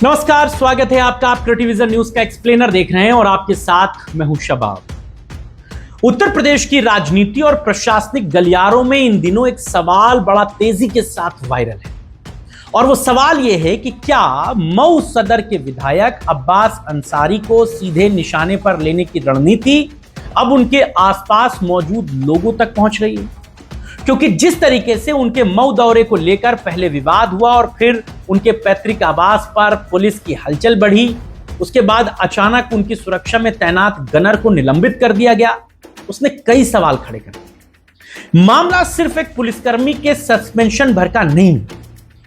नमस्कार, स्वागत है आपका। आप क्रिएटिविजन न्यूज का एक्सप्लेनर देख रहे हैं और आपके साथ मैं हूं शबाब। उत्तर प्रदेश की राजनीति और प्रशासनिक गलियारों में इन दिनों एक सवाल बड़ा तेजी के साथ वायरल है और वो सवाल ये है कि क्या मऊ सदर के विधायक अब्बास अंसारी को सीधे निशाने पर लेने की रणनीति अब उनके आसपास मौजूद लोगों तक पहुंच रही है। क्योंकि जिस तरीके से उनके मऊ दौरे को लेकर पहले विवाद हुआ और फिर उनके पैतृक आवास पर पुलिस की हलचल बढ़ी, उसके बाद अचानक उनकी सुरक्षा में तैनात गनर को निलंबित कर दिया गया, उसने कई सवाल खड़े कर दिए। मामला सिर्फ एक पुलिसकर्मी के सस्पेंशन भर का नहीं,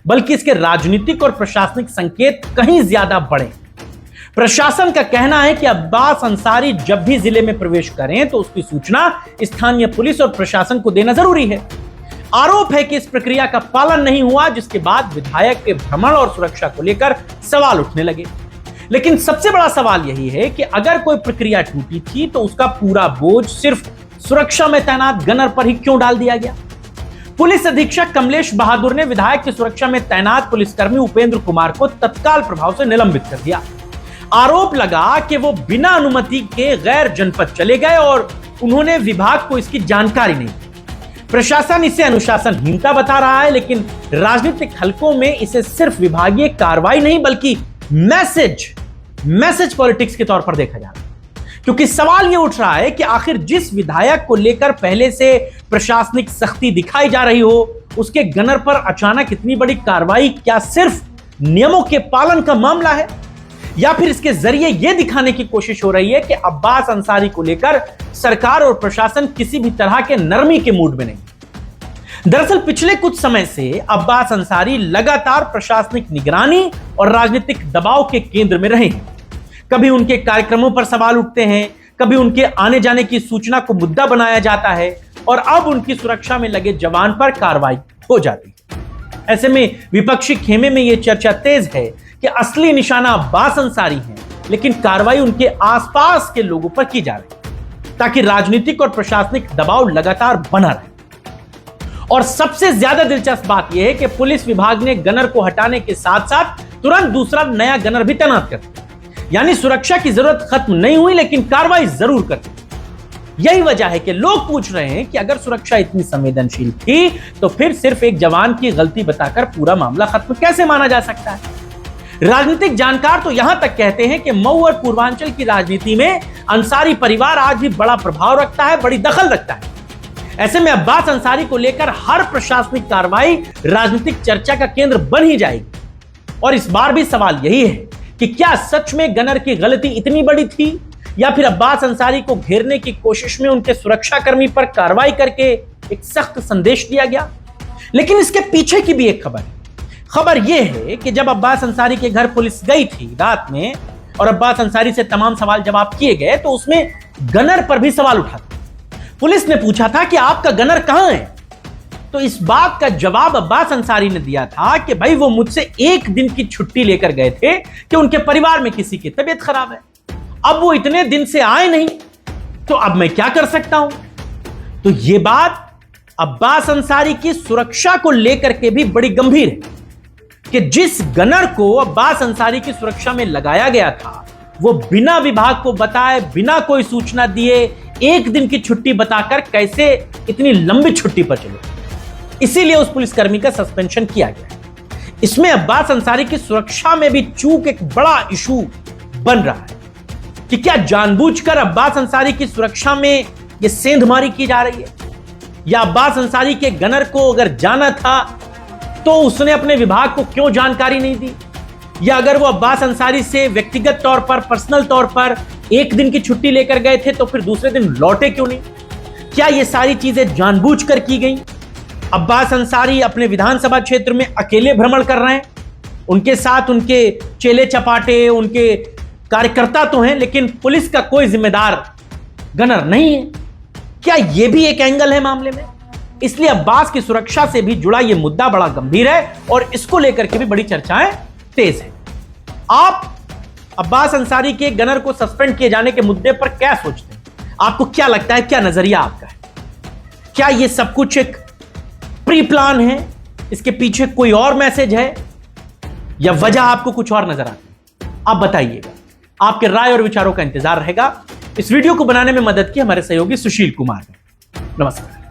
बल्कि इसके राजनीतिक और प्रशासनिक संकेत कहीं ज्यादा बड़े। प्रशासन का कहना है कि अब्बास अंसारी जब भी जिले में प्रवेश करें तो उसकी सूचना स्थानीय पुलिस और प्रशासन को देना जरूरी है। आरोप है कि इस प्रक्रिया का पालन नहीं हुआ, जिसके बाद विधायक के भ्रमण और सुरक्षा को लेकर सवाल उठने लगे। लेकिन सबसे बड़ा सवाल यही है कि अगर कोई प्रक्रिया टूटी थी तो उसका पूरा बोझ सिर्फ सुरक्षा में तैनात गनर पर ही क्यों डाल दिया गया। पुलिस अधीक्षक कमलेश बहादुर ने विधायक की सुरक्षा में तैनात पुलिसकर्मी उपेंद्र कुमार को तत्काल प्रभाव से निलंबित कर दिया। आरोप लगा कि वो बिना अनुमति के गैर जनपद चले गए और उन्होंने विभाग को इसकी जानकारी नहीं दी। प्रशासन इसे अनुशासनहीनता बता रहा है, लेकिन राजनीतिक हलकों में इसे सिर्फ विभागीय कार्रवाई नहीं बल्कि मैसेज पॉलिटिक्स के तौर पर देखा जा रहा है। क्योंकि सवाल यह उठ रहा है कि आखिर जिस विधायक को लेकर पहले से प्रशासनिक सख्ती दिखाई जा रही हो, उसके गनर पर अचानक इतनी बड़ी कार्रवाई क्या सिर्फ नियमों के पालन का मामला है, या फिर इसके जरिए यह दिखाने की कोशिश हो रही है कि अब्बास अंसारी को लेकर सरकार और प्रशासन किसी भी तरह के नरमी के मूड में नहीं। दरअसल पिछले कुछ समय से अब्बास अंसारी लगातार प्रशासनिक निगरानी और राजनीतिक दबाव के केंद्र में रहे हैं। कभी उनके कार्यक्रमों पर सवाल उठते हैं, कभी उनके आने जाने की सूचना को मुद्दा बनाया जाता है और अब उनकी सुरक्षा में लगे जवान पर कार्रवाई हो जाती है। ऐसे में विपक्षी खेमे में यह चर्चा तेज है कि असली निशाना अब्बास अंसारी हैं, लेकिन कार्रवाई उनके आसपास के लोगों पर की जा रही है ताकि राजनीतिक और प्रशासनिक दबाव लगातार बना रहे। और सबसे ज्यादा दिलचस्प बात यह है कि पुलिस विभाग ने गनर को हटाने के साथ साथ तुरंत दूसरा नया गनर भी तैनात कर दिया। यानी सुरक्षा की जरूरत खत्म नहीं हुई, लेकिन कार्रवाई जरूर कर दी। यही वजह है कि लोग पूछ रहे हैं कि अगर सुरक्षा इतनी संवेदनशील थी तो फिर सिर्फ एक जवान की गलती बताकर पूरा मामला खत्म कैसे माना जा सकता है। राजनीतिक जानकार तो यहां तक कहते हैं कि मऊ और पूर्वांचल की राजनीति में अंसारी परिवार आज भी बड़ा प्रभाव रखता है, बड़ी दखल रखता है। ऐसे में अब्बास अंसारी को लेकर हर प्रशासनिक कार्रवाई राजनीतिक चर्चा का केंद्र बन ही जाएगी। और इस बार भी सवाल यही है कि क्या सच में गनर की गलती इतनी बड़ी थी, या फिर अब्बास अंसारी को घेरने की कोशिश में उनके सुरक्षाकर्मी पर कार्रवाई करके एक सख्त संदेश दिया गया। लेकिन इसके पीछे की भी एक खबर यह है कि जब अब्बास अंसारी के घर पुलिस गई थी रात में और अब्बास अंसारी से तमाम सवाल जवाब किए गए तो उसमें गनर पर भी सवाल उठा था। पुलिस ने पूछा था कि आपका गनर कहां है, तो इस बात का जवाब अब्बास अंसारी ने दिया था कि भाई वो मुझसे एक दिन की छुट्टी लेकर गए थे कि उनके परिवार में किसी की तबीयत खराब है। अब वो इतने दिन से आए नहीं, तो अब मैं क्या कर सकता हूं। तो ये बात अब्बास अंसारी की सुरक्षा को लेकर के भी बड़ी गंभीर है कि जिस गनर को अब्बास अंसारी की सुरक्षा में लगाया गया था वो बिना विभाग को बताए, बिना कोई सूचना दिए एक दिन की छुट्टी बताकर कैसे इतनी लंबी छुट्टी पर चले। इसीलिए उस पुलिसकर्मी का सस्पेंशन किया गया। इसमें अब्बास अंसारी की सुरक्षा में भी चूक एक बड़ा इशू बन रहा है कि क्या जानबूझकर अब्बास अंसारी की सुरक्षा में यह सेंधमारी की जा रही है, या अब्बास अंसारी के गनर को अगर जाना था तो उसने अपने विभाग को क्यों जानकारी नहीं दी, या अगर वो अब्बास अंसारी से व्यक्तिगत तौर पर, पर्सनल तौर पर एक दिन की छुट्टी लेकर गए थे तो फिर दूसरे दिन लौटे क्यों नहीं। क्या ये सारी चीजें जानबूझकर की गई। अब्बास अंसारी अपने विधानसभा क्षेत्र में अकेले भ्रमण कर रहे हैं, उनके साथ उनके चेले चपाटे, उनके कार्यकर्ता तो हैं, लेकिन पुलिस का कोई जिम्मेदार गनर नहीं है। क्या यह भी एक एंगल है मामले में। इसलिए अब्बास की सुरक्षा से भी जुड़ा यह मुद्दा बड़ा गंभीर है और इसको लेकर के भी बड़ी चर्चाएं तेज है। आप अब्बास अंसारी के गनर को सस्पेंड किए जाने के मुद्दे पर क्या सोचते हैं? आपको क्या लगता है, क्या नजरिया आपका है? क्या यह सब कुछ एक प्री प्लान है, इसके पीछे कोई और मैसेज है, या वजह आपको कुछ और नजर आती है? आप बताइएगा। आपके राय और विचारों का इंतजार रहेगा। इस वीडियो को बनाने में मदद की हमारे सहयोगी सुशील कुमार ने। नमस्कार।